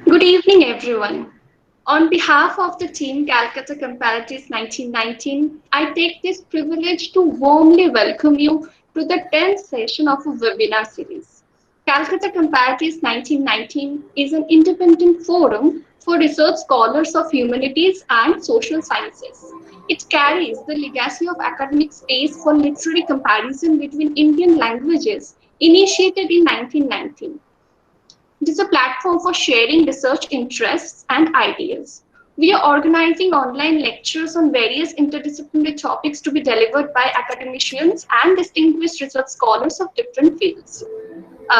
Good evening, everyone. On behalf of the team Calcutta Comparatists 1919, I take this privilege to warmly welcome you to the 10th session of a webinar series. Calcutta Comparatists 1919 is an independent forum for research scholars of humanities and social sciences. It carries the legacy of academic space for literary comparison between Indian languages initiated in 1919. It is a platform for sharing research interests and ideas. We are organizing online lectures on various interdisciplinary topics to be delivered by academicians and distinguished research scholars of different fields.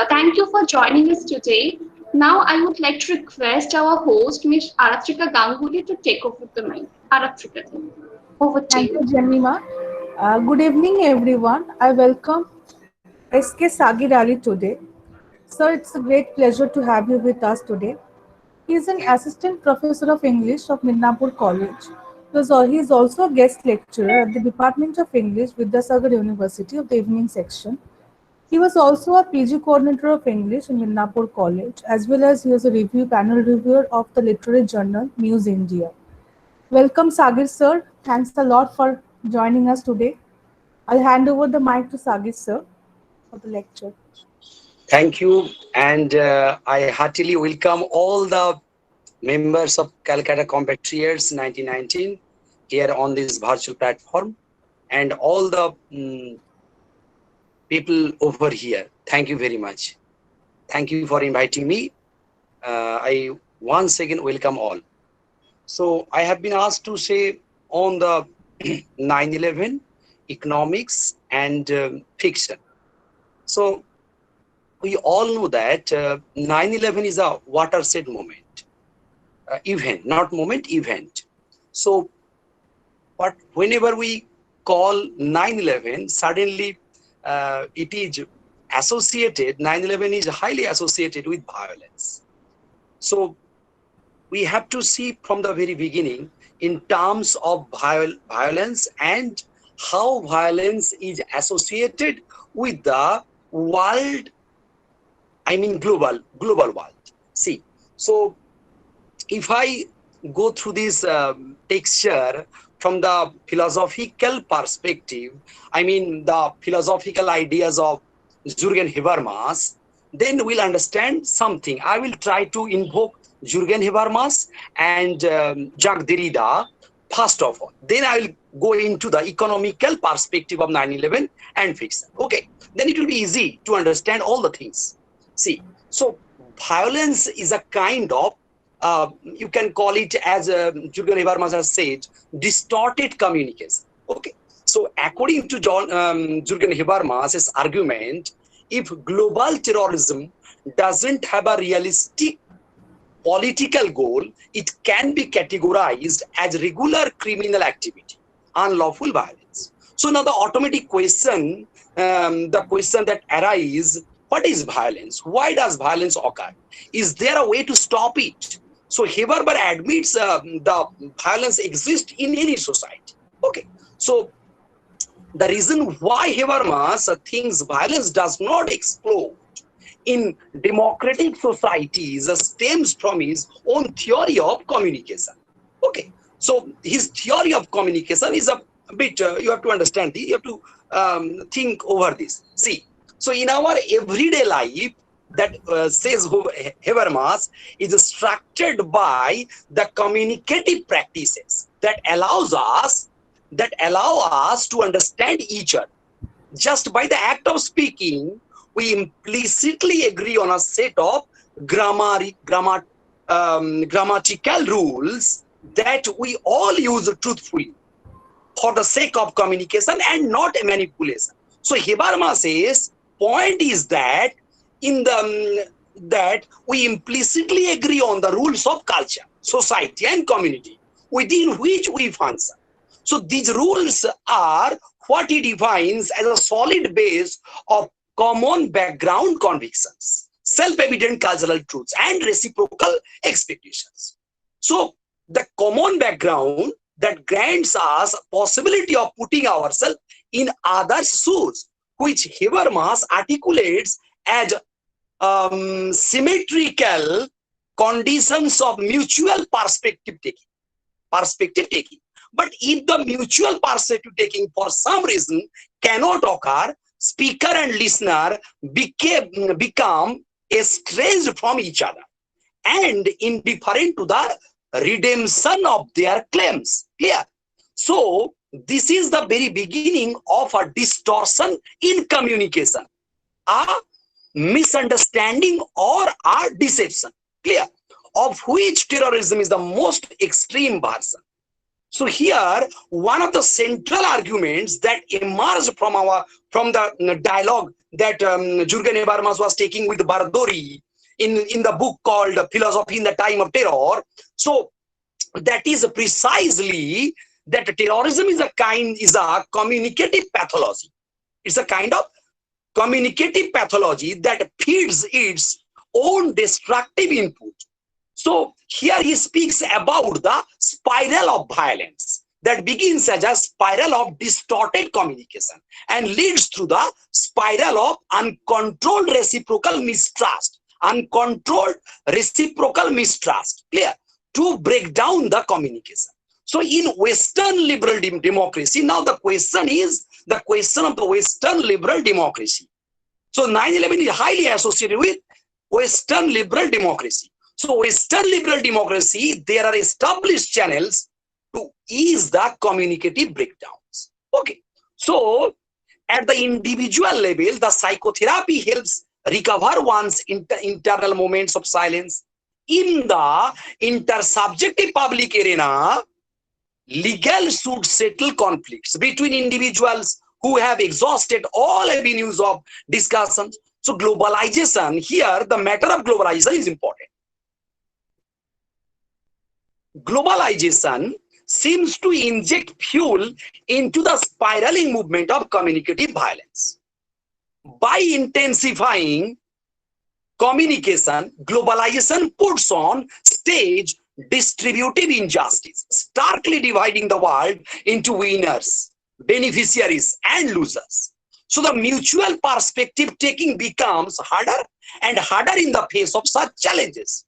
Thank you for joining us today. Now, I would like to request our host, Ms. Aratrika Ganguly, to take over the mic. Aratrika, over to Thank you, you. Jemima. Good evening, everyone. I welcome SK Sagir Ali today. Sir, it's a great pleasure to have you with us today. He is an assistant professor of English of Midnapore College. He is also a guest lecturer at the Department of English with the Sagir University of the evening section. He was also a PG coordinator of English in Midnapore College, as well as he was a panel reviewer of the literary journal News India. Welcome, Sagir sir. Thanks a lot for joining us today. I'll hand over the mic to Sagir sir for the lecture. Thank you, and I heartily welcome all the members of Calcutta Comparatists 1919 here on this virtual platform, and all the people over here. Thank you very much. Thank you for inviting me. I once again welcome all. So I have been asked to say on the 9/11 economics and fiction. So we all know that 9/11 is a watershed moment, event, not moment, event. So, but whenever we call 9/11, suddenly it is associated, 9/11 is highly associated with violence. So we have to see from the very beginning in terms of violence and how violence is associated with the world, I mean global world. See, so if I go through this texture from the philosophical perspective, I mean the philosophical ideas of Jürgen Habermas, then we'll understand something. I will try to invoke Jürgen Habermas and Jacques Derrida first of all. Then I will go into the economical perspective of 9/11 and fiction. Okay, then it will be easy to understand all the things. See, so violence is a kind of you can call it, as Jürgen Habermas has said, distorted communication. Okay, so according to Jürgen Habermas' argument, if global terrorism doesn't have a realistic political goal, it can be categorized as regular criminal activity, unlawful violence. So now the automatic question, the question that arises, what is violence? Why does violence occur? Is there a way to stop it? So Habermas admits the violence exists in any society. Okay, so the reason why Habermas thinks violence does not explode in democratic societies stems from his own theory of communication. Okay, so his theory of communication is a bit, you have to understand, you have to think over this. See, so in our everyday life, that says Habermas, is structured by the communicative practices that allow us to understand each other. Just by the act of speaking, we implicitly agree on a set of grammatical rules that we all use truthfully for the sake of communication and not manipulation. So Habermas says, point is that in the that we implicitly agree on the rules of culture, society, and community within which we function. So these rules are what he defines as a solid base of common background convictions, self-evident cultural truths, and reciprocal expectations. So the common background that grants us a possibility of putting ourselves in others' shoes, which Habermas articulates as symmetrical conditions of mutual perspective taking. But if the mutual perspective taking for some reason cannot occur, speaker and listener become estranged from each other and indifferent to the redemption of their claims. Clear? So this is the very beginning of a distortion in communication, a misunderstanding or a deception. Clear? Of which terrorism is the most extreme version. So here, one of the central arguments that emerged from the dialogue that Jürgen Habermas was taking with Bardori in the book called Philosophy in the Time of Terror. So that is precisely that terrorism is a communicative pathology. It's a kind of communicative pathology that feeds its own destructive input. So here he speaks about the spiral of violence that begins as a spiral of distorted communication and leads to the spiral of uncontrolled reciprocal mistrust. Clear? To break down the communication. So in Western liberal democracy, now the question is the question of the Western liberal democracy. So 9/11 is highly associated with Western liberal democracy. So Western liberal democracy, there are established channels to ease the communicative breakdowns. Okay. So at the individual level, the psychotherapy helps recover one's internal moments of silence. In the intersubjective public arena, legal should settle conflicts between individuals who have exhausted all avenues of discussion. So globalization, here the matter of globalization is important. Globalization seems to inject fuel into the spiraling movement of communicative violence. By intensifying communication, globalization puts on stage distributive injustice, starkly dividing the world into winners, beneficiaries, and losers. So the mutual perspective taking becomes harder and harder in the face of such challenges.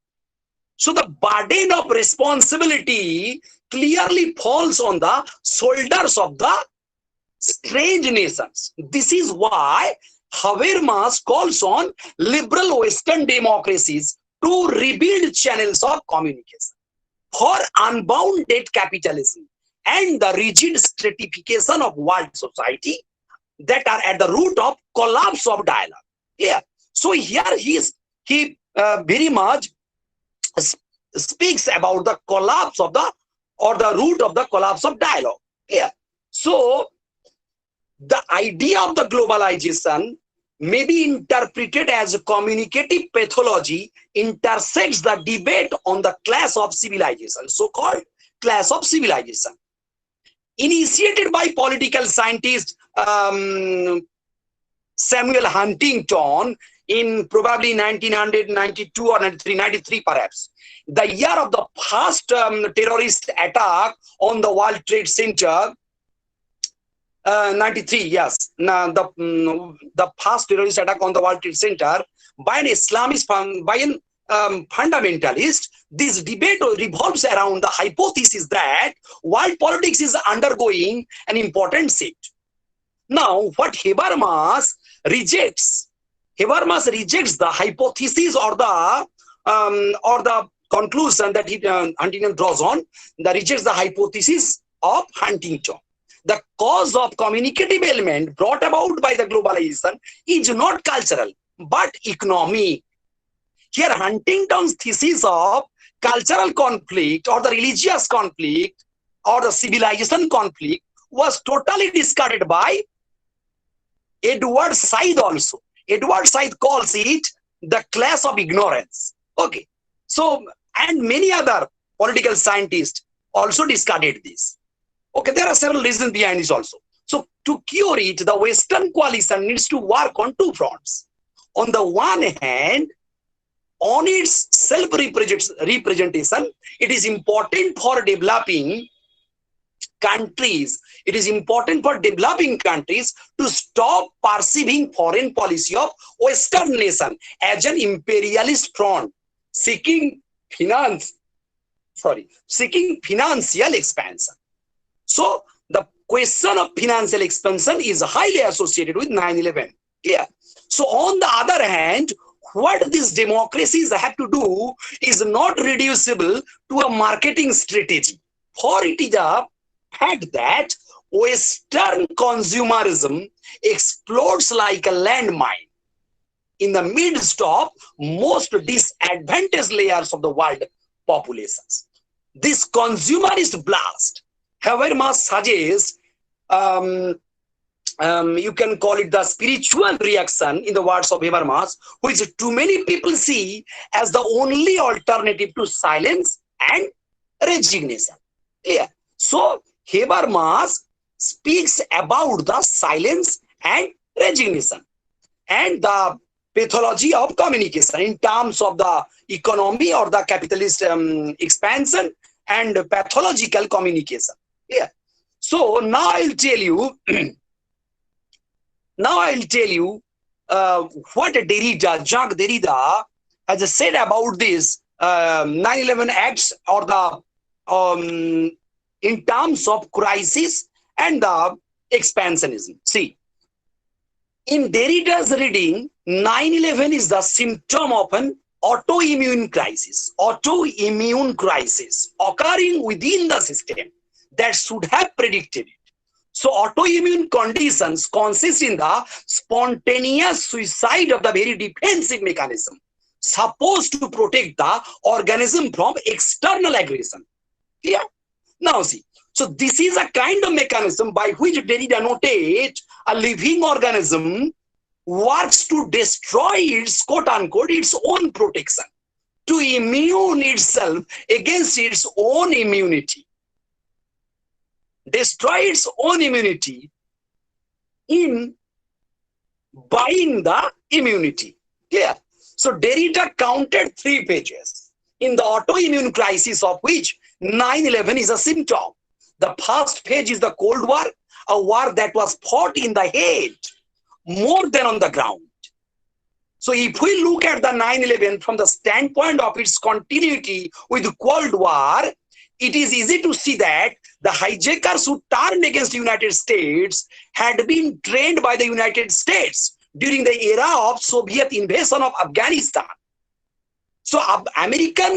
So the burden of responsibility clearly falls on the shoulders of the strange nations. This is why Habermas calls on liberal Western democracies to rebuild channels of communication for unbounded capitalism and the rigid stratification of world society that are at the root of collapse of dialogue. Yeah. So here he very much speaks about the collapse of the root of the collapse of dialogue. Yeah. So the idea of the globalization may be interpreted as a communicative pathology intersects the debate on the class of civilization, so-called class of civilization. Initiated by political scientist Samuel Huntington in probably 1992 or 93 perhaps, the year of the first terrorist attack on the World Trade Center, 93, yes. Now, the first terrorist attack on the World Trade Center by an Islamist, by an fundamentalist, this debate revolves around the hypothesis that world politics is undergoing an important shift. Now, what Habermas rejects the hypothesis or the conclusion that Huntington draws on, that rejects the hypothesis of Huntington. The cause of communicative element brought about by the globalization is not cultural, but economic. Here, Huntington's thesis of cultural conflict or the religious conflict or the civilization conflict was totally discarded by Edward Said also. Edward Said calls it the class of ignorance. Okay. So, and many other political scientists also discarded this. Okay, there are several reasons behind this also. So, to cure it, the Western coalition needs to work on two fronts. On the one hand, on its self-representation, it is important for developing countries. It is important for developing countries to stop perceiving foreign policy of Western nation as an imperialist front seeking finance, seeking financial expansion. So the question of financial expansion is highly associated with 9/11. Clear? So on the other hand, what these democracies have to do is not reducible to a marketing strategy. For it is a fact that Western consumerism explodes like a landmine in the midst of most disadvantaged layers of the world populations. This consumerist blast, however much suggests, you can call it the spiritual reaction, in the words of Habermas, which too many people see as the only alternative to silence and resignation. Yeah. So Habermas speaks about the silence and resignation and the pathology of communication in terms of the economy or the capitalist expansion and pathological communication. Yeah. So now I'll tell you. What Jacques Derrida has said about this 9/11 acts, or the in terms of crisis and the expansionism. See, in Derrida's reading, 9/11 is the symptom of an autoimmune crisis occurring within the system that should have predicted it. So autoimmune conditions consist in the spontaneous suicide of the very defensive mechanism supposed to protect the organism from external aggression. Yeah. Now see, so this is a kind of mechanism by which Derrida notates a living organism works to destroy its quote unquote its own protection, to immune itself against its own immunity. Destroy its own immunity in buying the immunity. Yeah. So Derrida counted 3 pages in the autoimmune crisis, of which 9/11 is a symptom. The first page is the Cold War, a war that was fought in the head more than on the ground. So if we look at the 9/11 from the standpoint of its continuity with the Cold War, it is easy to see that the hijackers who turned against the United States had been trained by the United States during the era of Soviet invasion of Afghanistan. So American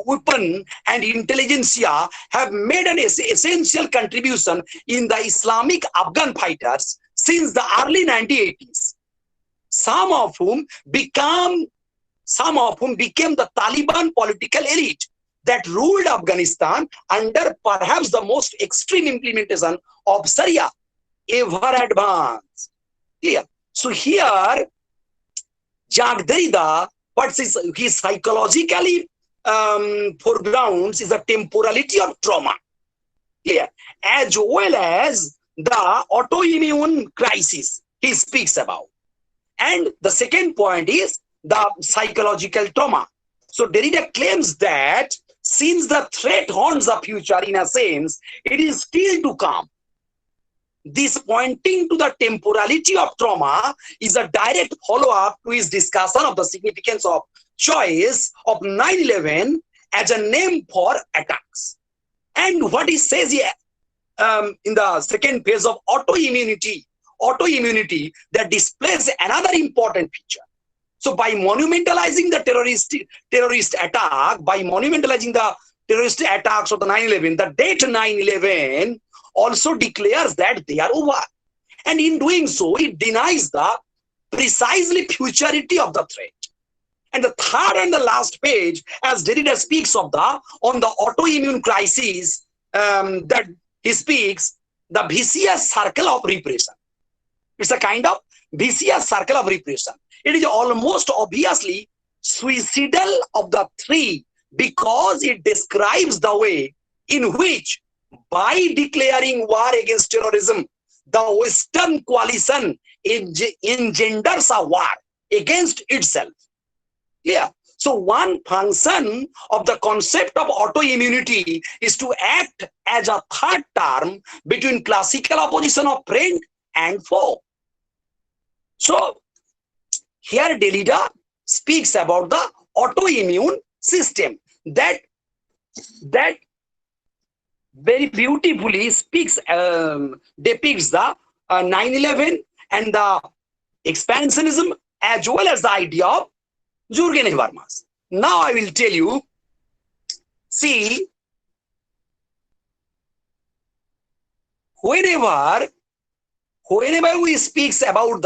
weapon and intelligentsia have made an essential contribution in the Islamic Afghan fighters since the early 1980s. Some of whom became the Taliban political elite that ruled Afghanistan under perhaps the most extreme implementation of Sharia ever advanced. Clear? So here, Jacques Derrida, what he psychologically foregrounds is the temporality of trauma, clear, as well as the autoimmune crisis he speaks about. And the second point is the psychological trauma. So Derrida claims that since the threat haunts the future, in a sense, it is still to come. This pointing to the temporality of trauma is a direct follow-up to his discussion of the significance of choice of 9/11 as a name for attacks. And what he says here in the second phase of autoimmunity that displays another important feature. So by monumentalizing the terrorist attack, by monumentalizing the terrorist attacks of the 9/11, the date 9/11 also declares that they are over. And in doing so, it denies the precisely futurity of the threat. And the third and the last page, as Derrida speaks of on the autoimmune crisis, that he speaks, the vicious circle of repression. It's a kind of vicious circle of repression. It is almost obviously suicidal of the 3 because it describes the way in which, by declaring war against terrorism, the Western coalition engenders a war against itself. Yeah. So one function of the concept of autoimmunity is to act as a third term between classical opposition of friend and foe. So here Derrida speaks about the autoimmune system. that that very beautifully depicts the 9/11 and the expansionism as well as the idea of Jurgen Habermas. Now I will tell you, see, whenever we speaks about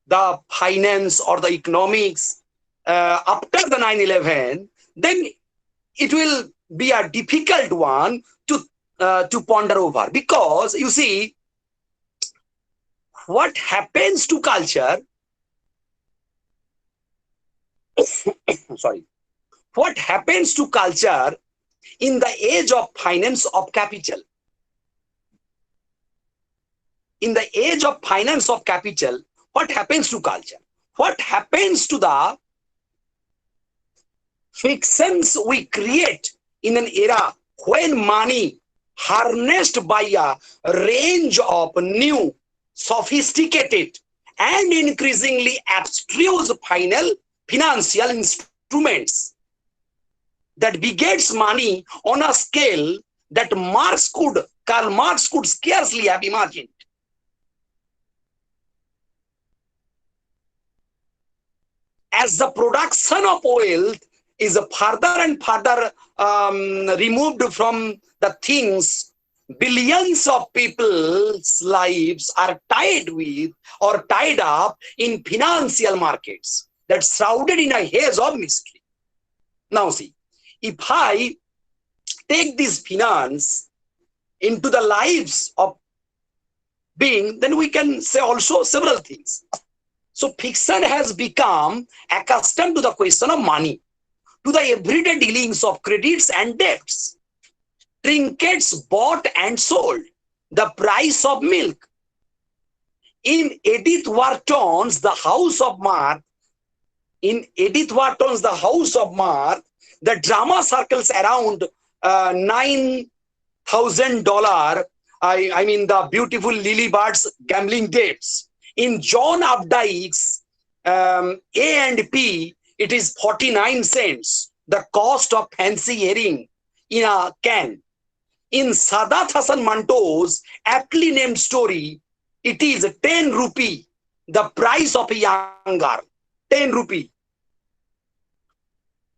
the finance or the economics after the 9/11, then it will be a difficult one to ponder over, because you see what happens to culture. Sorry, what happens to culture in the age of finance of capital? In the age of finance of capital, what happens to culture? What happens to the fictions we create in an era when money, harnessed by a range of new, sophisticated, and increasingly abstruse financial instruments, that begets money on a scale that Karl Marx could scarcely have imagined. As the production of wealth is further and further removed from the things, billions of people's lives are tied with or tied up in financial markets that's shrouded in a haze of mystery. Now see, if I take this finance into the lives of being, then we can say also several things. So fiction has become accustomed to the question of money, to the everyday dealings of credits and debts, trinkets bought and sold, the price of milk. In Edith Wharton's The House of Mirth, the drama circles around $9,000. I mean the beautiful Lily Bird's gambling debts. In John Updike's A&P, it is 49 cents, the cost of fancy herring in a can. In Sadat Hasan Manto's aptly named story, it is 10 rupee, the price of a young girl. 10 rupee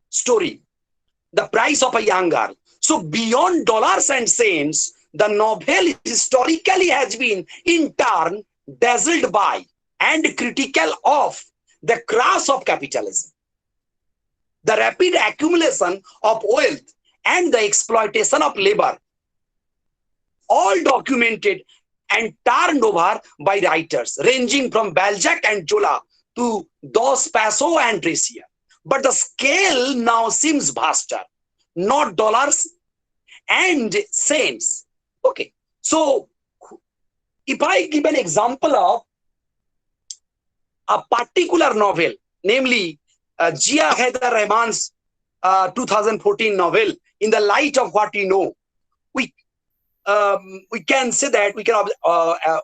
story, the price of a young girl. So beyond dollars and cents, the novel historically has been in turn dazzled by and critical of the crash of capitalism, the rapid accumulation of wealth and the exploitation of labor, all documented and turned over by writers ranging from Balzac and Zola to Dos Passos and Tricia. But the scale now seems vaster, not dollars and cents. Okay, so if I give an example of a particular novel, namely Jia Haider Rahman's 2014 novel, In the Light of What We Know, we can say that we can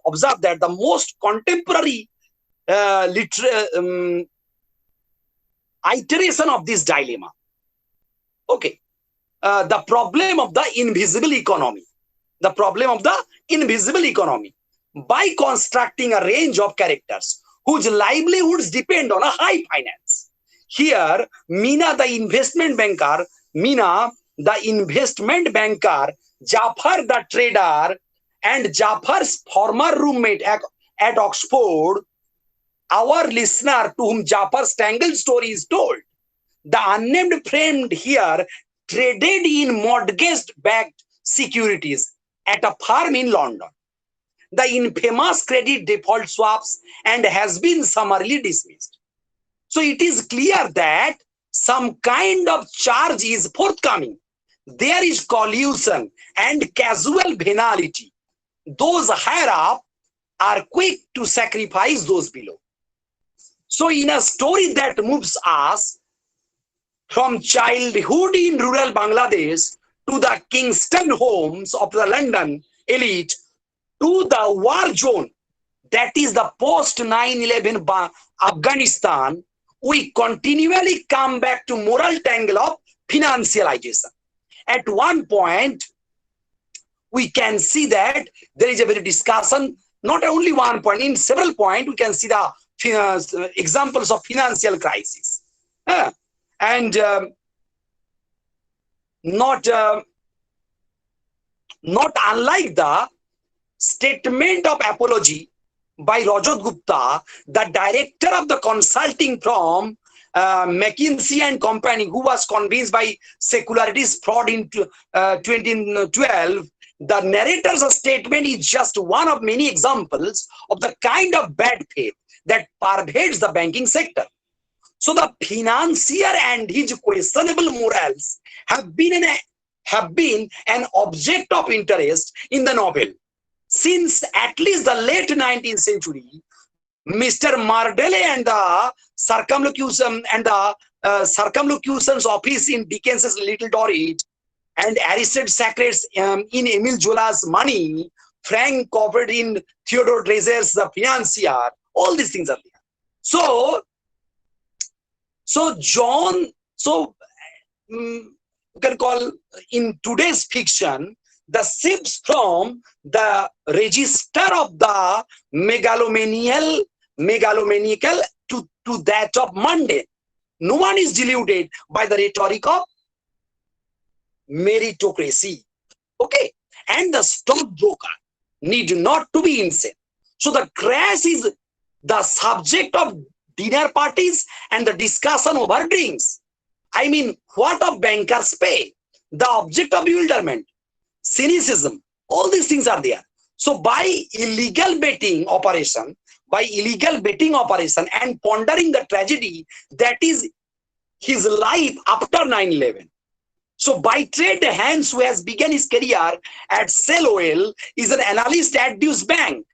observe that the most contemporary iteration of this dilemma, okay, the problem of the invisible economy, by constructing a range of characters whose livelihoods depend on a high finance. Here, Mina the investment banker, Jafar the trader, and Jafar's former roommate at Oxford, our listener to whom Jafar's tangled story is told. The unnamed friend here traded in mortgage-backed securities at a firm in London, the infamous credit default swaps, and has been summarily dismissed. So it is clear that some kind of charge is forthcoming. There is collusion and casual venality. Those higher up are quick to sacrifice those below. So in a story that moves us from childhood in rural Bangladesh to the Kingston homes of the London elite to the war zone, that is the post 9/11 Afghanistan, we continually come back to moral tangle of financialization. At one point, we can see that there is a very discussion, not only one point, in several points, we can see the examples of financial crisis. And not unlike the statement of apology by Rajat Gupta, the director of the consulting firm McKinsey and Company, who was convinced by secularities fraud in 2012. The narrator's statement is just one of many examples of the kind of bad faith that pervades the banking sector. So the financier and his questionable morals have been an object of interest in the novel since at least the late 19th century. Mr. Mardele and the circumlocution's office in Dickens's Little Dorrit and Aristide Sacret's in Emile Zola's Money, Frank Covered in Theodore Dreiser's The Financier, all these things are there. You can call in today's fiction, the shifts from the register of the megalomaniacal to that of mundane. No one is deluded by the rhetoric of meritocracy. Okay, and the stockbroker need not to be insane. So the crash is the subject of dinner parties and the discussion over drinks. I mean, what of bankers pay? The object of bewilderment, cynicism, all these things are there. So by illegal betting operation and pondering the tragedy that is his life after 9/11. So by trade, Hans, who has begun his career at Shell Oil, is an analyst at Deutsche Bank,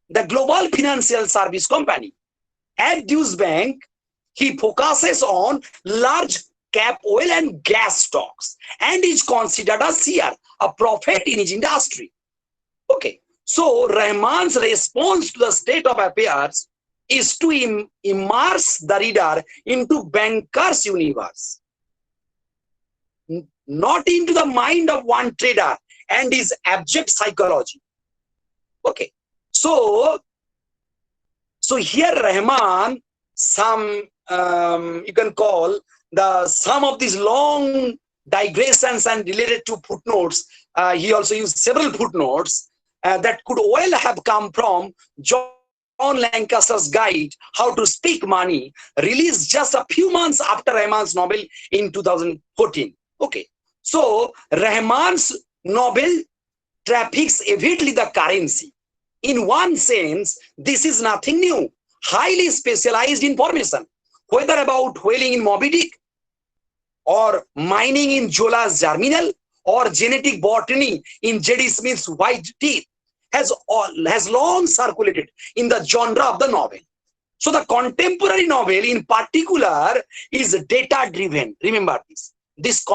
the global financial service company. At Deutsche Bank, he focuses on large cap oil and gas stocks and is considered a seer, a prophet in his industry. Okay, so Rahman's response to the state of affairs is to immerse the reader into banker's universe, not into the mind of one trader and his abject psychology. Okay, so here Rahman, you can call some of these long digressions and related to footnotes. He also used several footnotes that could well have come from John Lancaster's guide, How to Speak Money, released just a few months after Rahman's novel in 2014. Okay, so Rahman's novel traffics avidly the currency. In one sense, this is nothing new. Highly specialized information, whether about whaling in Moby Dick, or mining in Zola's Germinal, or genetic botany in J.D. Smith's White Teeth, has long circulated in the genre of the novel. So the contemporary novel in particular is data-driven. Remember this. This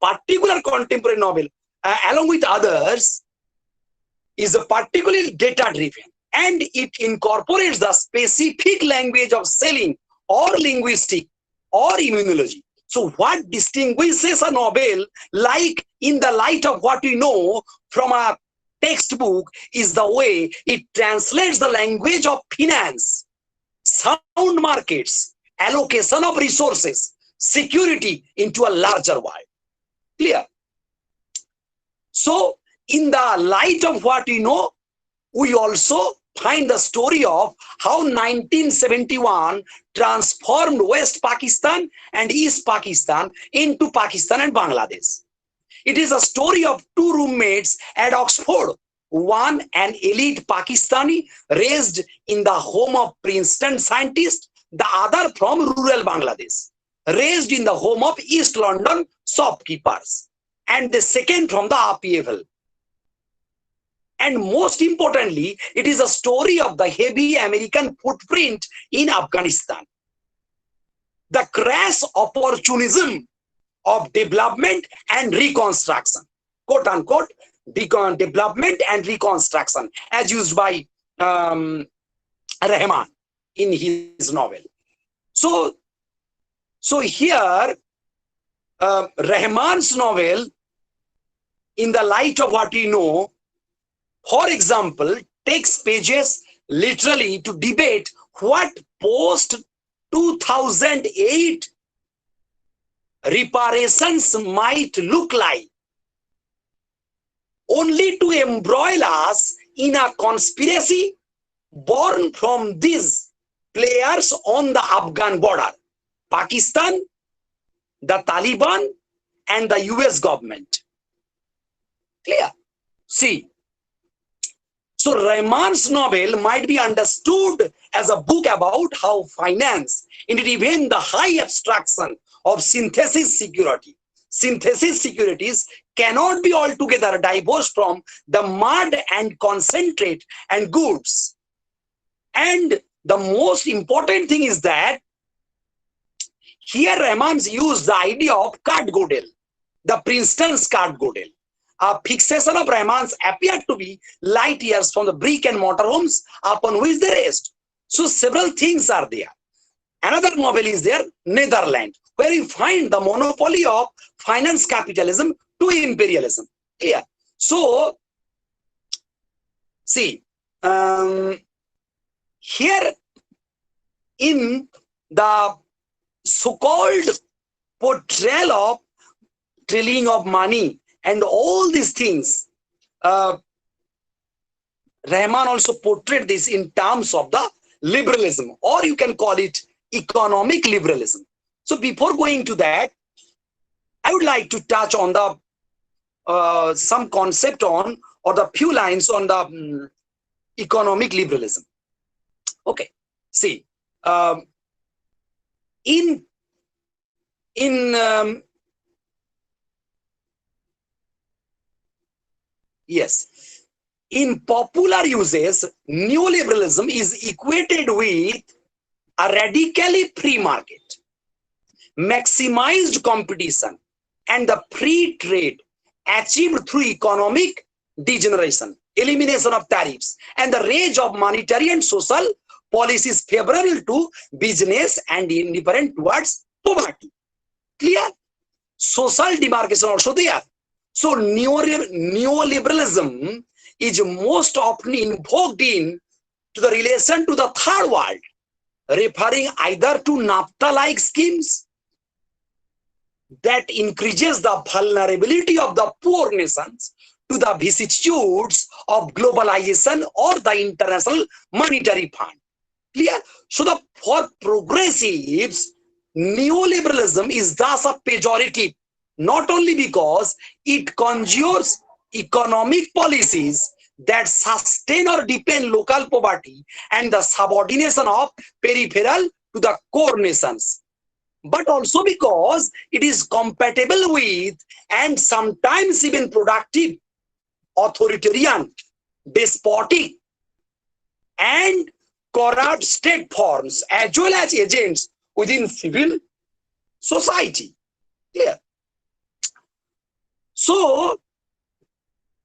particular contemporary novel, along with others, is particularly data-driven, and it incorporates the specific language of selling or linguistic or immunology. So what distinguishes a novel, like in the light of what we know from a textbook, is the way it translates the language of finance, sound markets, allocation of resources, security into a larger world. Clear? So in the light of what we know, we also find the story of how 1971 transformed West Pakistan and East Pakistan into Pakistan and Bangladesh. It is a story of two roommates at Oxford, one an elite Pakistani raised in the home of Princeton scientist, the other from rural Bangladesh, raised in the home of East London shopkeepers, and the second from the upheaval. And most importantly, it is a story of the heavy American footprint in Afghanistan. The crass opportunism of development and reconstruction, quote unquote, development and reconstruction, as used by Rahman in his novel. So, here, Rahman's novel, in the light of what we know, for example, takes pages literally to debate what post 2008 reparations might look like, only to embroil us in a conspiracy born from these players on the Afghan border: Pakistan, the Taliban, and the US government. Clear? See, so Rahman's novel might be understood as a book about how finance, indeed even the high abstraction of synthesis security, synthesis securities cannot be altogether divorced from the mud and concentrate and goods. And the most important thing is that here Rahman's used the idea of cart godel, the Princeton's cart godel. A fixation of Rahman's appeared to be light years from the brick and mortar homes upon which they rest. So several things are there. Another novel is there, Netherlands, where you find the monopoly of finance capitalism to imperialism. Here, so see, here in the so-called portrayal of trailing of money and all these things, Rahman also portrayed this in terms of the liberalism, or you can call it economic liberalism. So before going to that, I would like to touch on the some concept on, or the few lines on the economic liberalism. Okay, see, yes, in popular uses, neoliberalism is equated with a radically free market, maximized competition, and the free trade achieved through economic degeneration, elimination of tariffs, and the range of monetary and social policies favorable to business and indifferent towards poverty. Clear? Social demarcation also there. So neoliberalism is most often invoked in to the relation to the third world, referring either to NAFTA-like schemes that increases the vulnerability of the poor nations to the vicissitudes of globalization or the International Monetary Fund. Clear? So for progressives, neoliberalism is thus a pejorative, not only because it conjures economic policies that sustain or deepen local poverty and the subordination of peripheral to the core nations, but also because it is compatible with and sometimes even productive, authoritarian, despotic, and corrupt state forms as well as agents within civil society. Clear? So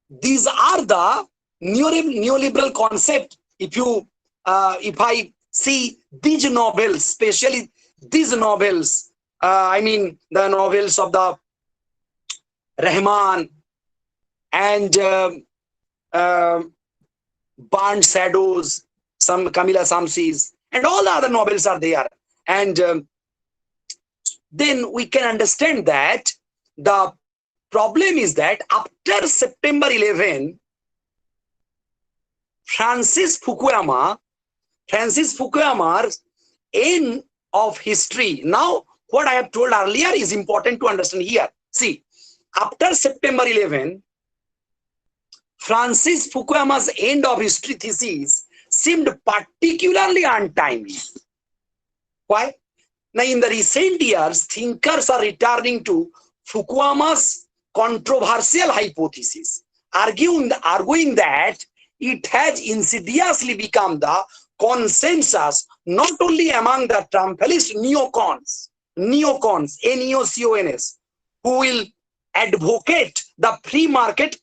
these are the neoliberal concept. If I see these novels, especially these novels, I mean the novels of the Rahman and Burnt Shadows, some Camila Samsis, and all the other novels are there. And then we can understand that the problem is that after September 11, Francis Fukuyama's end of history. Now, what I have told earlier is important to understand here. See, after September 11, Francis Fukuyama's end of history thesis seemed particularly untimely. Why? Now, in the recent years, thinkers are returning to Fukuyama's controversial hypothesis, arguing that it has insidiously become the consensus not only among the triumphalist neocons, NEOCONS, who will advocate the free market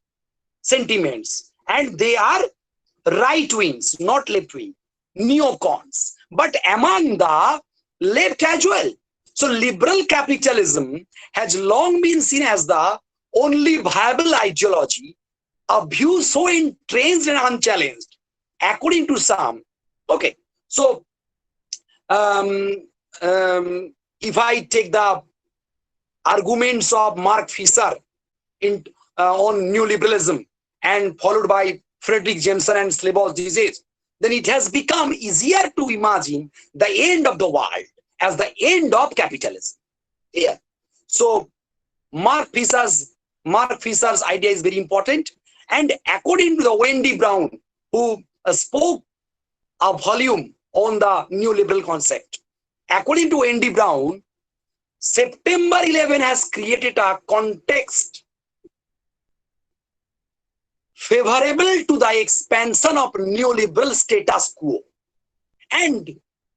sentiments, and they are right wings, not left wing, neocons, but among the left as well. So liberal capitalism has long been seen as the only viable ideology, a view so entrenched and unchallenged, according to some. Okay, so if I take the arguments of Mark Fisher in on neoliberalism and followed by Frederick Jameson and Slavos disease, then it has become easier to imagine the end of the world as the end of capitalism. Yeah. So Mark Fisher's idea is very important. And according to the Wendy Brown, who spoke a volume on the neoliberal concept, according to Wendy Brown, September 11 has created a context favorable to the expansion of neoliberal status quo, and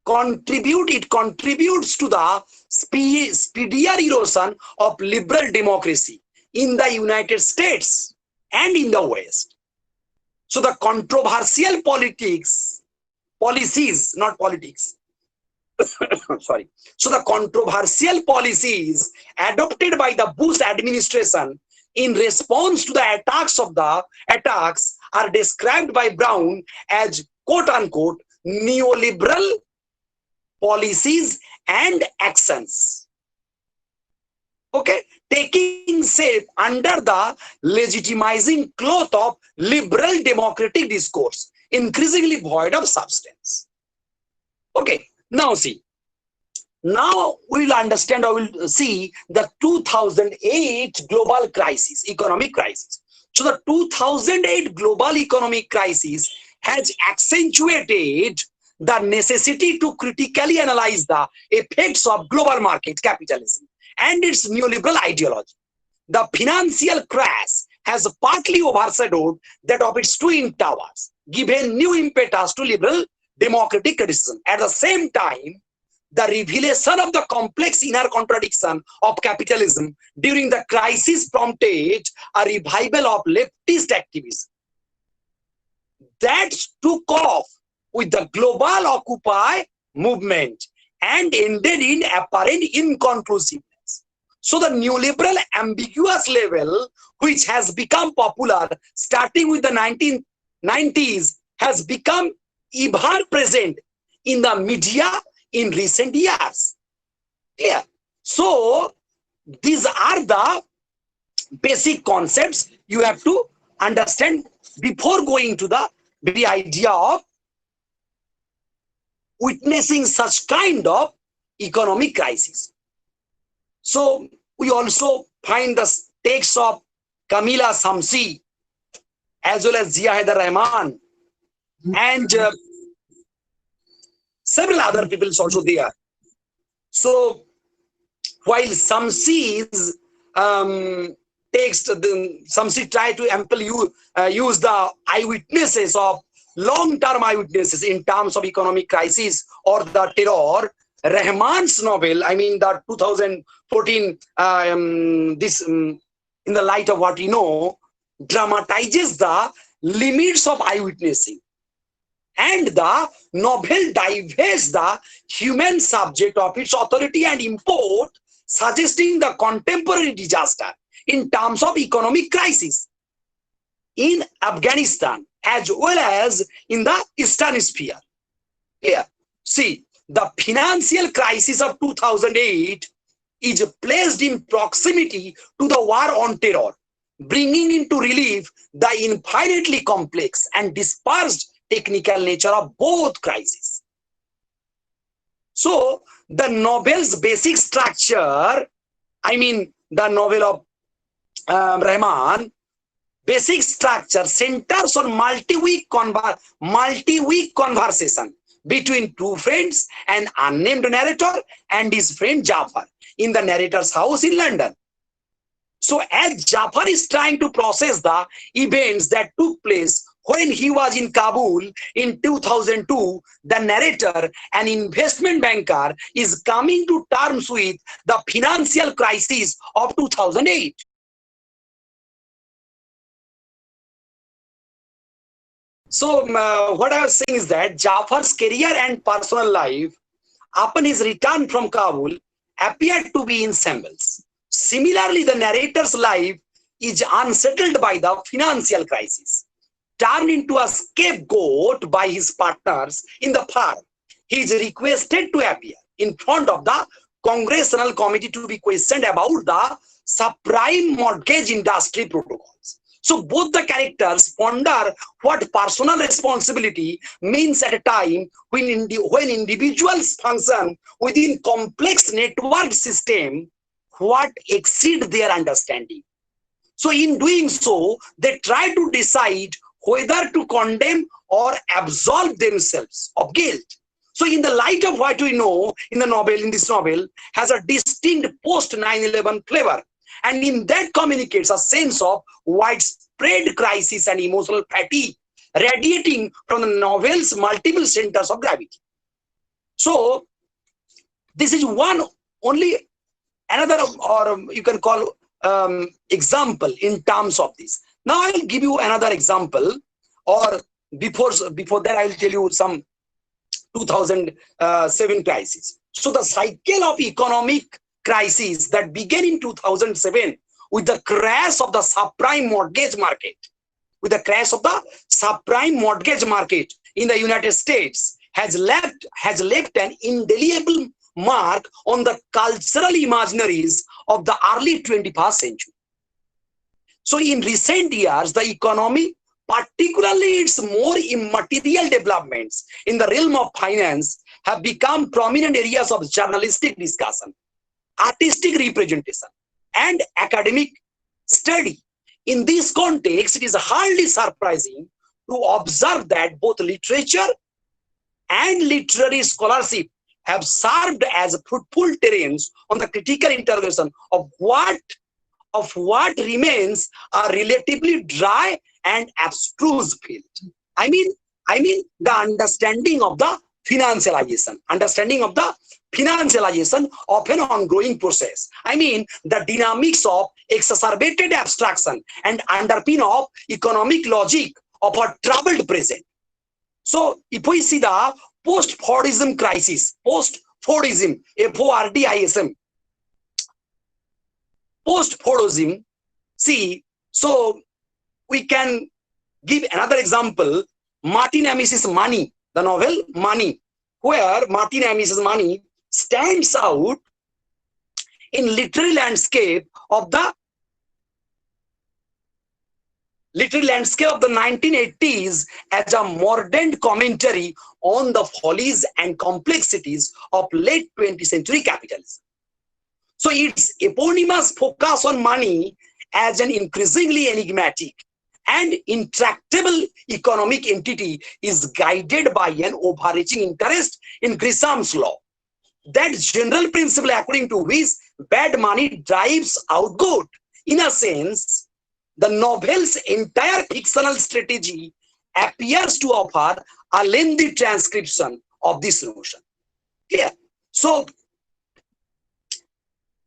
it contributes to the speedier erosion of liberal democracy in the United States and in the West. So the controversial policies, not politics, sorry. So the controversial policies adopted by the Bush administration in response to the attacks are described by Brown as quote unquote neoliberal policies and actions. Okay, taking shape under the legitimizing cloth of liberal democratic discourse, increasingly void of substance. Okay, now see. Now we will understand or we'll see the 2008 global crisis, economic crisis. So the 2008 global economic crisis has accentuated the necessity to critically analyze the effects of global market capitalism and its neoliberal ideology. The financial crash has partly overshadowed that of its twin towers, given new impetus to liberal democratic criticism. At the same time, the revelation of the complex inner contradiction of capitalism during the crisis prompted a revival of leftist activism that took off with the global Occupy movement and ended in apparent inconclusiveness. So the neoliberal ambiguous level, which has become popular starting with the 1990s, has become ever present in the media in recent years. Yeah. So these are the basic concepts you have to understand before going to the very idea of witnessing such kind of economic crisis. So we also find the text of Kamila Samsi as well as Zia Haider Rahman and several other people is also there. So while Samsi's text, Samsi try to amply use the eyewitnesses of long-term eyewitnesses in terms of economic crisis or the terror. Rahman's novel, I mean the 2014, in the light of what we know, dramatizes the limits of eyewitnessing. And the novel divests the human subject of its authority and import, suggesting the contemporary disaster in terms of economic crisis in Afghanistan as well as in the Eastern Sphere. Here, see, the financial crisis of 2008 is placed in proximity to the war on terror, bringing into relief the infinitely complex and dispersed technical nature of both crises. So the novel's basic structure, I mean the novel of Rahman, basic structure centers on multi-week conversation between two friends, an unnamed narrator and his friend Jafar in the narrator's house in London. So as Jafar is trying to process the events that took place when he was in Kabul in 2002, the narrator, an investment banker, is coming to terms with the financial crisis of 2008. So what I was saying is that Jafar's career and personal life upon his return from Kabul, appeared to be in shambles. Similarly, the narrator's life is unsettled by the financial crisis. Turned into a scapegoat by his partners in the firm, he is requested to appear in front of the Congressional Committee to be questioned about the subprime mortgage industry protocols. So both the characters ponder what personal responsibility means at a time when individuals function within complex network system what exceed their understanding. So in doing so, they try to decide whether to condemn or absolve themselves of guilt. So in the light of what we know in the novel, in this novel, has a distinct post-9/11 flavor. And in that communicates a sense of widespread crisis and emotional fatigue radiating from the novel's multiple centers of gravity. So this is one only another, or you can call example in terms of this. Now I will give you another example, or before that I will tell you some 2007 crisis. So the cycle of economic crisis that began in 2007 with the crash of the subprime mortgage market, in the United States has left an indelible mark on the cultural imaginaries of the early 21st century. So in recent years, the economy, particularly its more immaterial developments in the realm of finance, have become prominent areas of journalistic discussion, artistic representation, and academic study. In this context, it is hardly surprising to observe that both literature and literary scholarship have served as fruitful terrains on the critical interrogation of what remains a relatively dry and abstruse field. I mean the understanding of the financialization of an ongoing process. I mean the dynamics of exacerbated abstraction and underpin of economic logic of a troubled present. So if we see the post-Fordism crisis, post-Fordism, F-O-R-D-I-S-M, post-Fordism, see, so we can give another example, Martin Amis's Money, the novel Money, where Martin Amis's Money stands out in literary landscape of the 1980s as a mordant commentary on the follies and complexities of late 20th century capitalism. So its eponymous focus on money as an increasingly enigmatic and intractable economic entity is guided by an overarching interest in Grisham's law. That general principle according to which bad money drives out good. In a sense, the novel's entire fictional strategy appears to offer a lengthy transcription of this notion. Clear? So,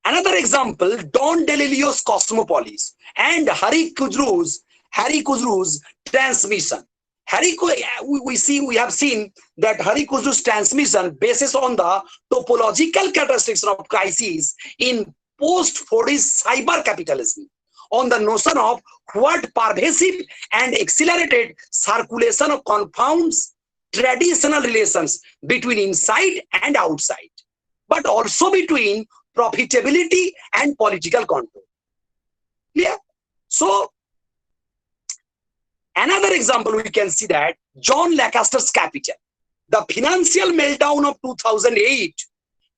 another example, Don DeLillo's Cosmopolis and Hari Kudru's Transmission. We have seen that Hari Kudru's Transmission bases on the topological characteristics of crises in post-Fordist cyber capitalism, on the notion of what pervasive and accelerated circulation of confounds traditional relations between inside and outside, but also between profitability and political control. Yeah. So another example we can see that John Lancaster's Capital, the financial meltdown of 2008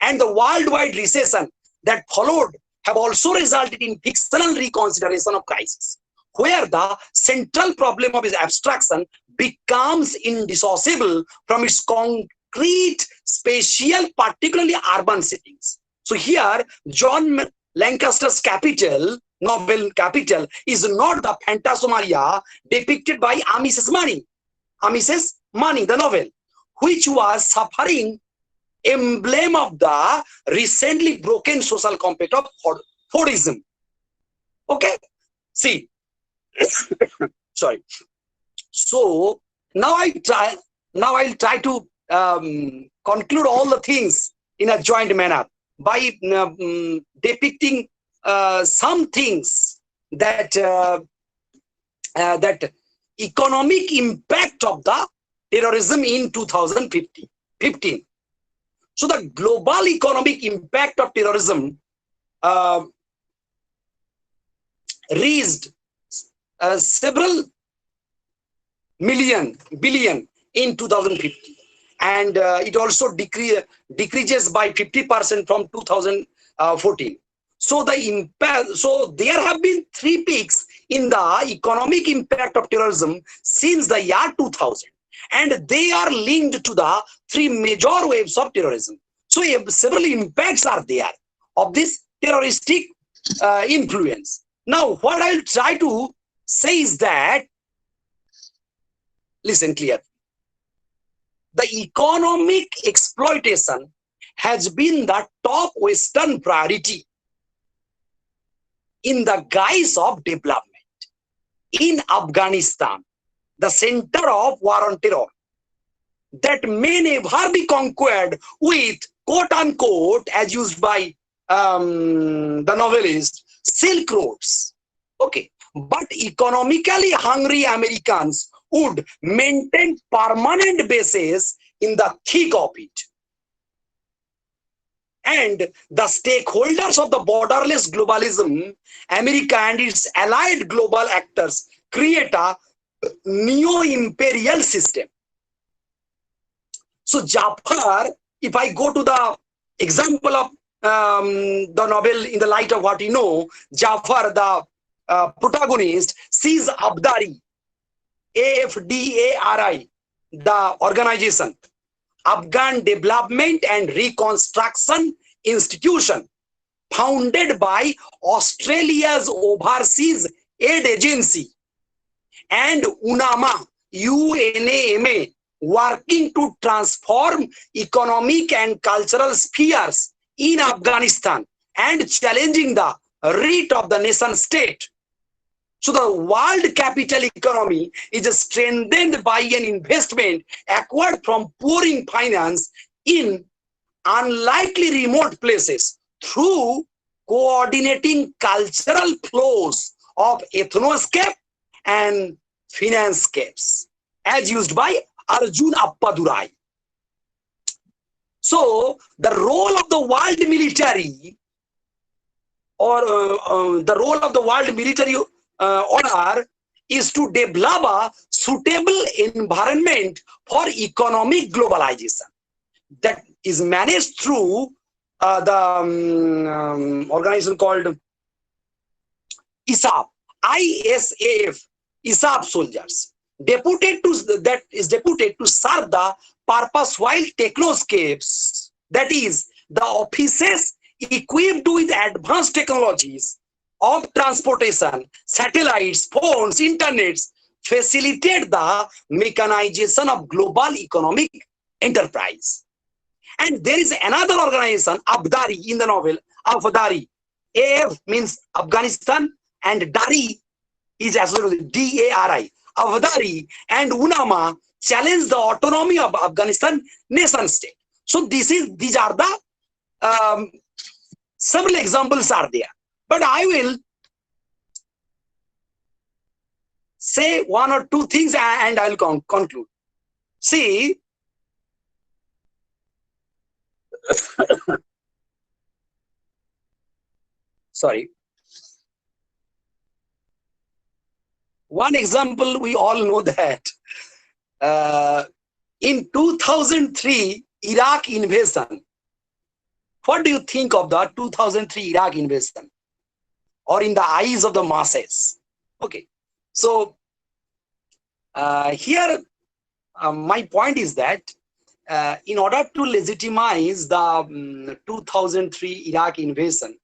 and the worldwide recession that followed have also resulted in fictional reconsideration of crisis, where the central problem of its abstraction becomes indissociable from its concrete, spatial, particularly urban settings. So here, John Lancaster's novel Capital, is not the phantasmagoria depicted by Amis's Money, the novel, which was suffering emblem of the recently broken social compact of Fordism. Okay, see, sorry. So now I'll try to conclude all the things in a joint manner by depicting some things that that economic impact of the terrorism in 2015. So the global economic impact of terrorism reached several billion in 2050, and it also decreases by 50% from 2014. So the impact, so there have been three peaks in the economic impact of terrorism since the year 2000, and they are linked to the three major waves of terrorism. So several impacts are there of this terroristic influence. Now, what I'll try to say is that, listen clear, the economic exploitation has been the top Western priority in the guise of development. In Afghanistan, the center of war on terror, that may never be conquered with quote unquote, as used by the novelist, Silk Roads. Okay, but economically hungry Americans would maintain permanent bases in the thick of it. And the stakeholders of the borderless globalism, America and its allied global actors, create a neo-imperial system. So Jafar, if I go to the example of the novel in the light of what you know, Jafar, the protagonist, sees Abdari, AFDARI, the organization, Afghan Development and Reconstruction Institution, founded by Australia's Overseas Aid Agency, and UNAMA, UNAMA, working to transform economic and cultural spheres in Afghanistan and challenging the root of the nation state. So the world capital economy is strengthened by an investment acquired from pouring finance in unlikely remote places through coordinating cultural flows of ethnoscape and financescapes, as used by Arjun Appadurai. So the role of the world military, or the role of the world military order, is to develop a suitable environment for economic globalization that is managed through the organization called ISAF, ISAF, ISAF soldiers, deputed to serve the purpose, while technoscapes, that is the offices equipped with advanced technologies of transportation, satellites, phones, internets, facilitate the mechanization of global economic enterprise. And there is another organization, Abdari, in the novel, Afdari. AF means Afghanistan, and Dari is associated with DARI. Afdari and UNAMA challenge the autonomy of Afghanistan nation state. So these are the several examples are there. But I will say one or two things and I will conclude. See, sorry. One example, we all know that in 2003 Iraq invasion. What do you think of the 2003 Iraq invasion, or in the eyes of the masses? Okay, so here my point is that in order to legitimize the 2003 Iraq invasion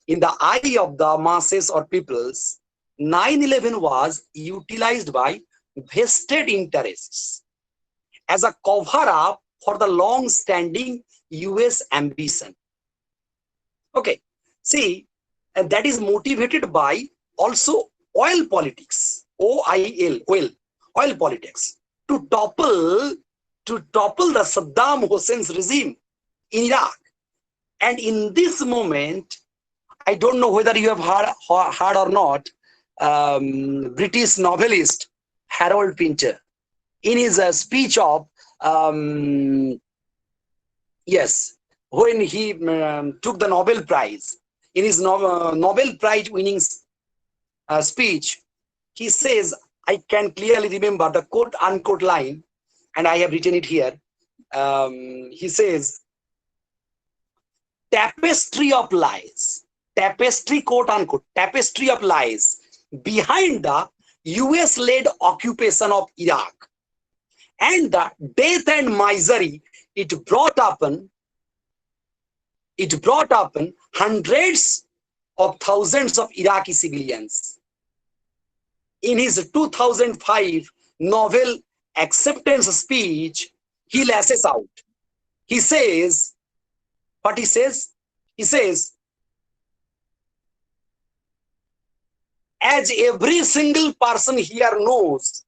in the eye of the masses or peoples, 9/11 was utilized by vested interests as a cover-up for the long-standing US ambition. Okay, see, and that is motivated by also oil politics, oil politics, to topple the Saddam Hussein's regime in Iraq. And in this moment, I don't know whether you have heard or not, British novelist Harold Pinter, in his speech of, yes, when he took the Nobel Prize, in his Nobel Prize winning speech, he says, I can clearly remember the quote unquote line, and I have written it here. He says, tapestry of lies, tapestry, quote unquote, tapestry of lies behind the US-led occupation of Iraq and the death and misery it brought upon hundreds of thousands of Iraqi civilians. In his 2005 novel acceptance speech, he lashes out. He says, what he says? He says, as every single person here knows,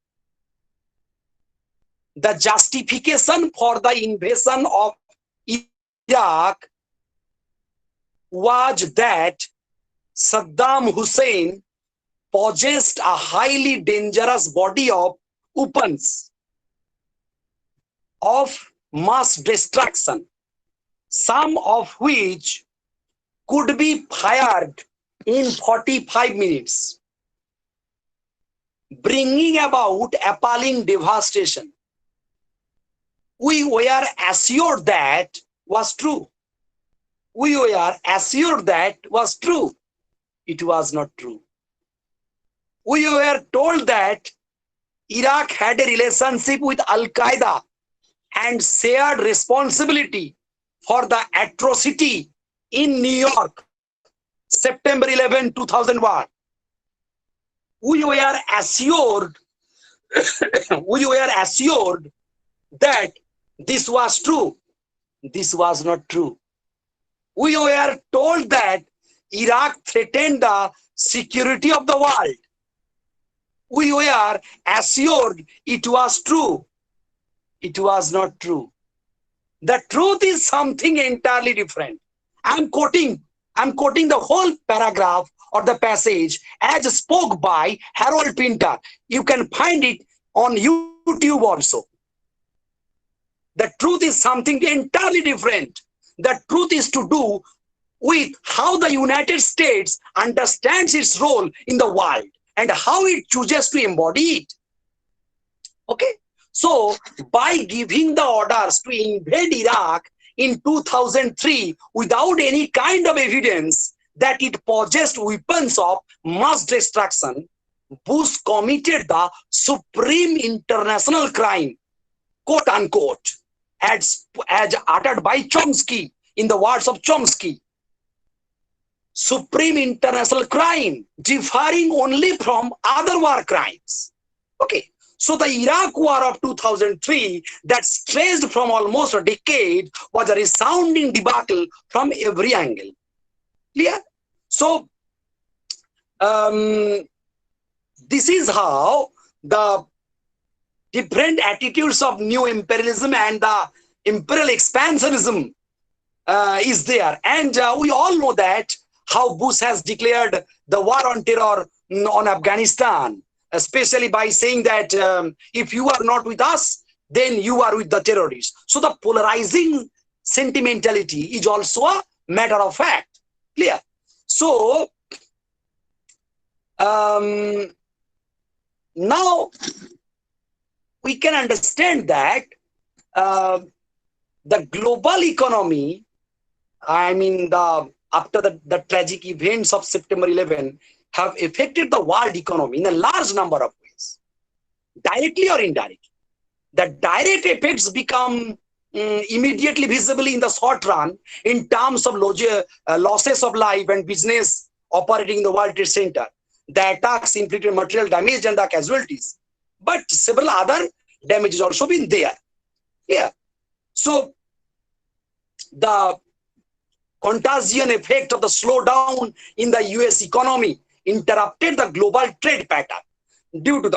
the justification for the invasion of Iraq was that Saddam Hussein possessed a highly dangerous body of weapons of mass destruction, some of which could be fired in 45 minutes, bringing about appalling devastation. We were assured that was true. We were assured that was true. It was not true. We were told that Iraq had a relationship with Al-Qaeda and shared responsibility for the atrocity in New York, September 11, 2001. We were assured, we were assured that this was true. This was not true. We were told that Iraq threatened the security of the world. We were assured it was true. It was not true. The truth is something entirely different. I'm quoting the whole paragraph or the passage as spoke by Harold Pinter. You can find it on YouTube also. The truth is something entirely different. The truth is to do with how the United States understands its role in the world and how it chooses to embody it. Okay? So, by giving the orders to invade Iraq in 2003 without any kind of evidence that it possessed weapons of mass destruction, Bush committed the supreme international crime, quote unquote, as uttered by Chomsky, in the words of Chomsky. Supreme international crime, differing only from other war crimes. Okay. So the Iraq War of 2003 that stretched from almost a decade was a resounding debacle from every angle. Clear? So this is how the different attitudes of new imperialism and the imperial expansionism is there. And we all know that how Bush has declared the war on terror on Afghanistan, especially by saying that if you are not with us, then you are with the terrorists. So the polarizing sentimentality is also a matter of fact. Clear? So now we can understand that the global economy, I mean, after the tragic events of September 11, have affected the world economy in a large number of ways, directly or indirectly. The direct effects become immediately visible in the short run in terms of losses of life and business operating in the World Trade Center. The attacks inflicted material damage and the casualties, but several other damages also been there. Yeah. So the contagion effect of the slowdown in the US economy interrupted the global trade pattern due to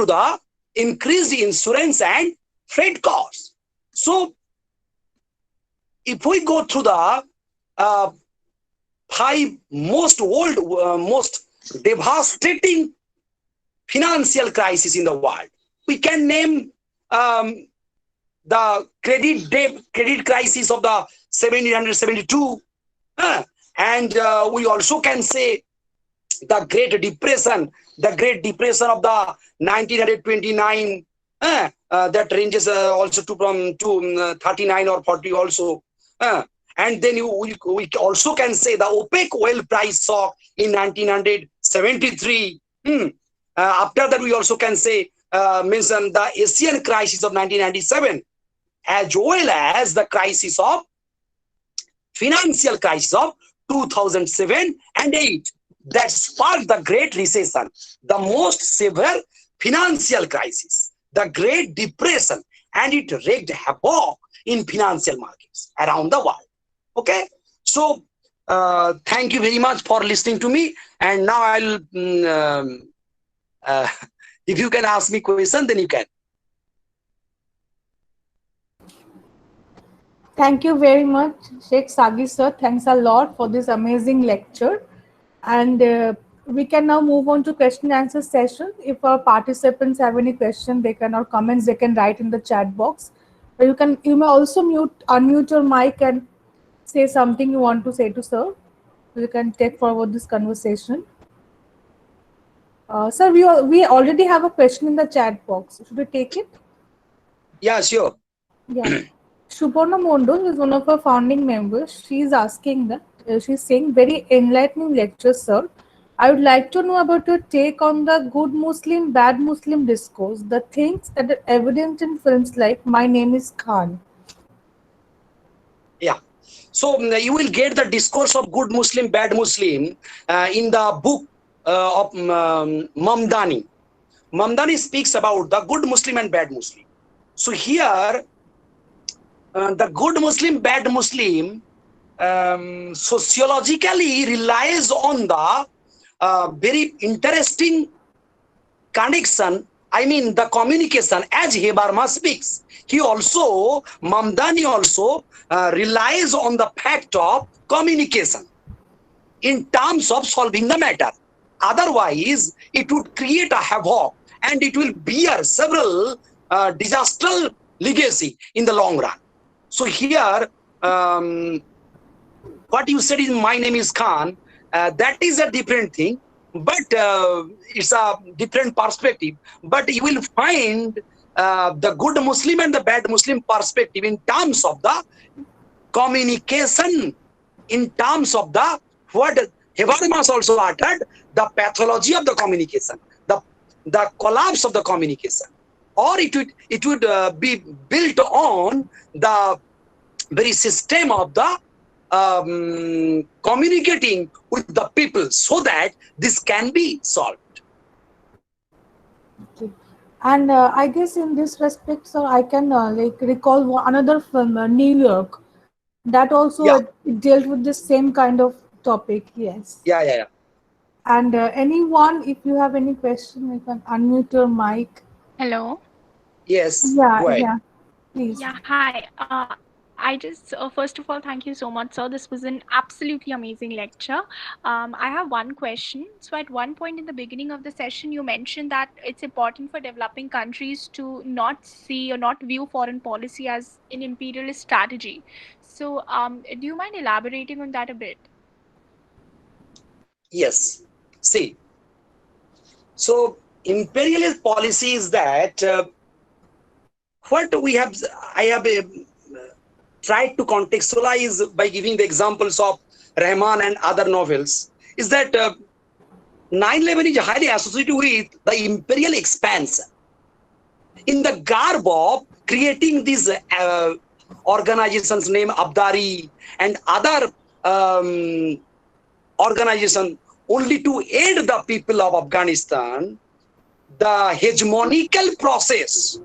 the increased insurance and freight costs. So if we go through the uh, five most devastating financial crisis in the world, we can name um, the credit crisis of the 1772, and we also can say the Great Depression of the 1929, that ranges also to from to 39 or 40 also. And then we also can say the OPEC oil price shock in 1973. After that, we also can say mention the Asian crisis of 1997, as well as the crisis of financial crisis of 2007 and 8 that sparked the Great Recession, the most severe financial crisis, the Great Depression, and it wreaked havoc in financial markets around the world. Okay, so thank you very much for listening to me. And now I'll, uh, if you can ask me question, then you can. Thank you very much, Sheikh Sagir sir. Thanks a lot for this amazing lecture. And we can now move on to question and answer session. If our participants have any question, they can, or comments, they can write in the chat box. Or you may also unmute your mic and say something you want to say to sir. You can take forward this conversation. Sir, we already have a question in the chat box. Should we take it? Yeah, sure. Yeah. Shubhana Mondol is one of our founding members. She is asking that, she's saying, very enlightening lecture, sir. I would like to know about your take on the good Muslim, bad Muslim discourse, the things that are evident in films like My Name is Khan. Yeah. So you will get the discourse of good Muslim, bad Muslim in the book of Mamdani. Mamdani speaks about the good Muslim and bad Muslim. So here, the good Muslim, bad Muslim sociologically relies on the very interesting connection. I mean, the communication, as Hebarma speaks. Mamdani also relies on the fact of communication in terms of solving the matter. Otherwise, it would create a havoc and it will bear several disastrous legacy in the long run. So here, what you said is My Name is Khan, that is a different thing, but it's a different perspective. But you will find the good Muslim and the bad Muslim perspective in terms of the communication, in terms of the what Habermas also uttered, the pathology of the communication, the collapse of the communication, or it would be built on the very system of the communicating with the people so that this can be solved. Okay. And I guess in this respect, so I can recall another film, New York, that also Yeah, it dealt with the same kind of topic. Yes. yeah. And anyone, if you have any question, you can unmute your mic. Hello. Yes, Yeah, go ahead. yeah, please. Yeah, hi. I just, first of all, thank you so much, sir. This was an absolutely amazing lecture. I have one question. So, at one point in the beginning of the session, you mentioned that it's important for developing countries to not see or not view foreign policy as an imperialist strategy. So, do you mind elaborating on that a bit? Yes. See, so imperialist policy is that what we have, I have tried to contextualize by giving the examples of Rahman and other novels, is that 9/11 is highly associated with the imperial expansion in the garb of creating these organizations named Abdari and other organizations only to aid the people of Afghanistan. The hegemonical process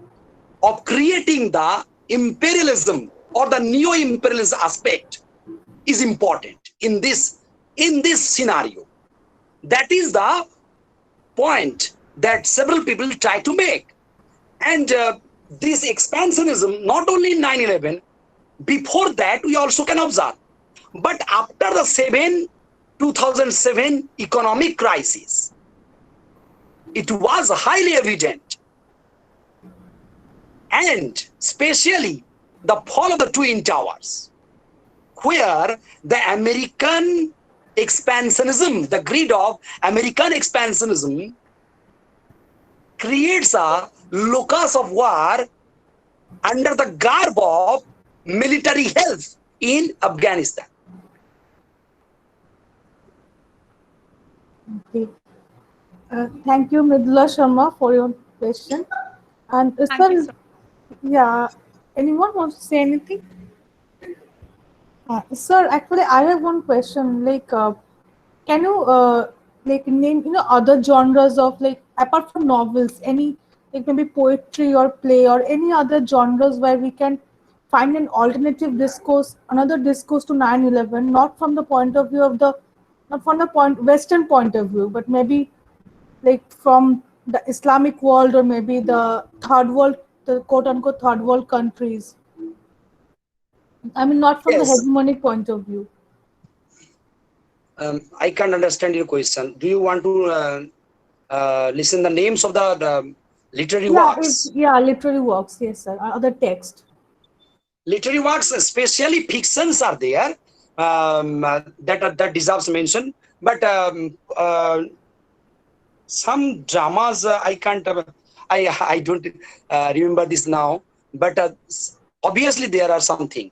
of creating the imperialism or the neo-imperialist aspect is important in this scenario. That is the point that several people try to make. And this expansionism, not only in 9/11, Before that, we also can observe. But after the 2007 economic crisis, it was highly evident, and especially the fall of the Twin Towers, where the American expansionism, the greed of American expansionism, creates a locus of war under the garb of military help in Afghanistan. Okay. Thank you, Mridula Sharma, for your question. And Thank you sir, so yeah, anyone wants to say anything? Sir, actually, I have one question. Can you name other genres of apart from novels, any maybe poetry or play or any other genres where we can find an alternative discourse, another discourse to 9/11, not from the point of view of the not from the Western point of view, but maybe from the Islamic world or maybe the third world, the quote unquote third world countries. I mean, not from the Yes, hegemonic point of view. I can't understand your question. Do you want to listen the names of the literary works? Yeah, literary works, yes, sir. Other text. Literary works, especially fictions, are there that deserves mention. But some dramas, I can't. I don't remember this now. But obviously there are something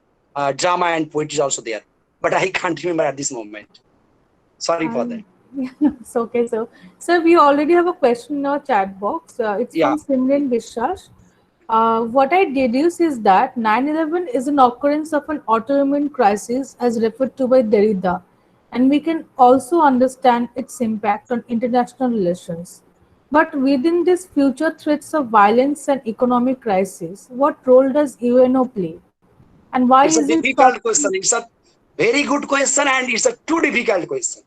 drama and poetry is also there. But I can't remember at this moment. Sorry for that. And it's okay, sir. Sir, we already have a question in our chat box. It's Yeah. from Simran Vishwas. What I deduce is that 9/11 is an occurrence of an autoimmune crisis as referred to by Derrida, and we can also understand its impact on international relations. But within these future threats of violence and economic crisis, what role does UNO play? And why It's a is it difficult question. It's a very good question, and it's a too difficult question.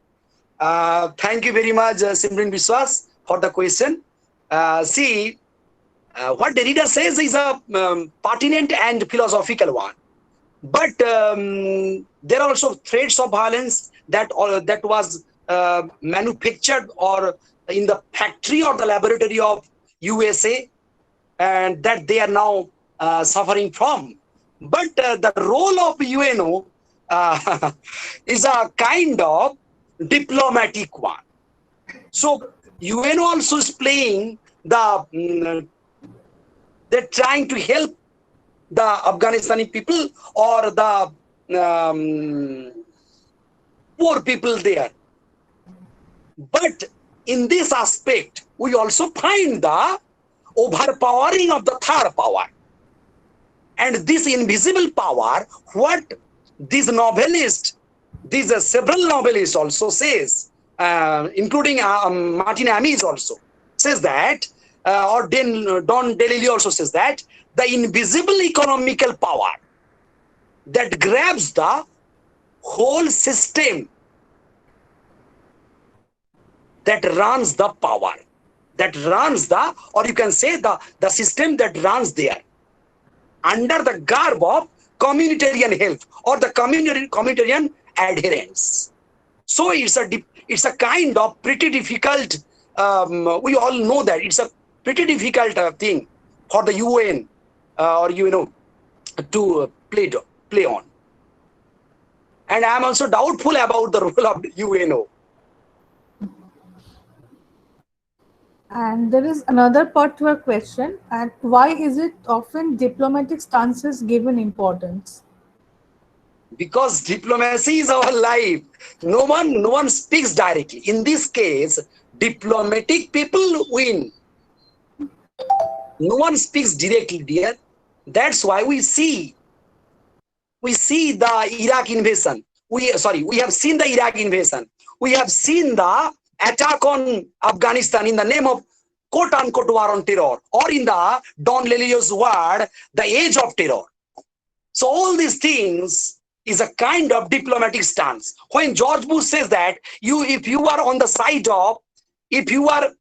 Thank you very much, Simran Biswas, for the question. What Derrida says is a pertinent and philosophical one. But there are also threats of violence that was manufactured or in the factory or the laboratory of USA, and that they are now suffering from. But the role of UNO is a kind of diplomatic one. So UNO also is playing they're trying to help the Afghanistani people or the poor people there. But in this aspect, we also find the overpowering of the third power. And this invisible power, what these novelists, these several novelists also says, including Martin Amis also, says that, or Don DeLillo also says that, the invisible economical power that grabs the whole system that runs the power, that runs the, or you can say the system that runs there, under the garb of communitarian health or the communitarian adherence. So it's a kind of pretty difficult. We all know that it's a pretty difficult thing for the UN or to play on. And I'm also doubtful about the role of UNO. And there is another part to our question, and why is it often diplomatic stances given importance? Because diplomacy is our life. No one speaks directly. In this case, diplomatic people win. No one speaks directly, dear. That's why we see the Iraq invasion. We have seen the Iraq invasion. We have seen the attack on Afghanistan in the name of quote unquote war on terror, or in the Don Lelio's word, the age of terror. So all these things is a kind of diplomatic stance. When George Bush says that if you are on the side of, if you are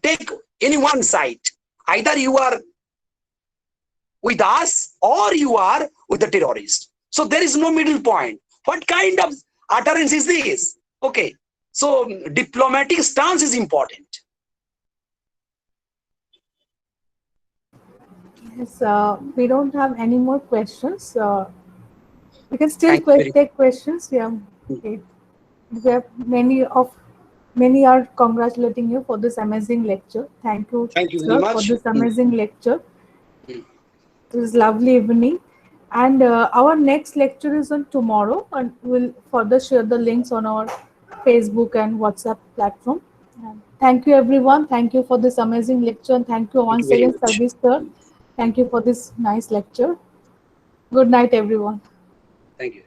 take any one side, either you are with us or you are with the terrorist. So there is no middle point. What kind of utterance is this? Okay. So diplomatic stance is important. Yes, we don't have any more questions. We can still Thank you very take questions. Yeah. much. Okay. We have many are congratulating you for this amazing lecture. Thank you, Thank you very sir, for much. this amazing lecture. Mm. It was lovely evening. And our next lecture is on tomorrow, and we'll further share the links on our Facebook and WhatsApp platform. And thank you, everyone. Thank you for this amazing lecture. And thank you Thank you once very again, much. Sagir sir. Thank you for this nice lecture. Good night, everyone. Thank you.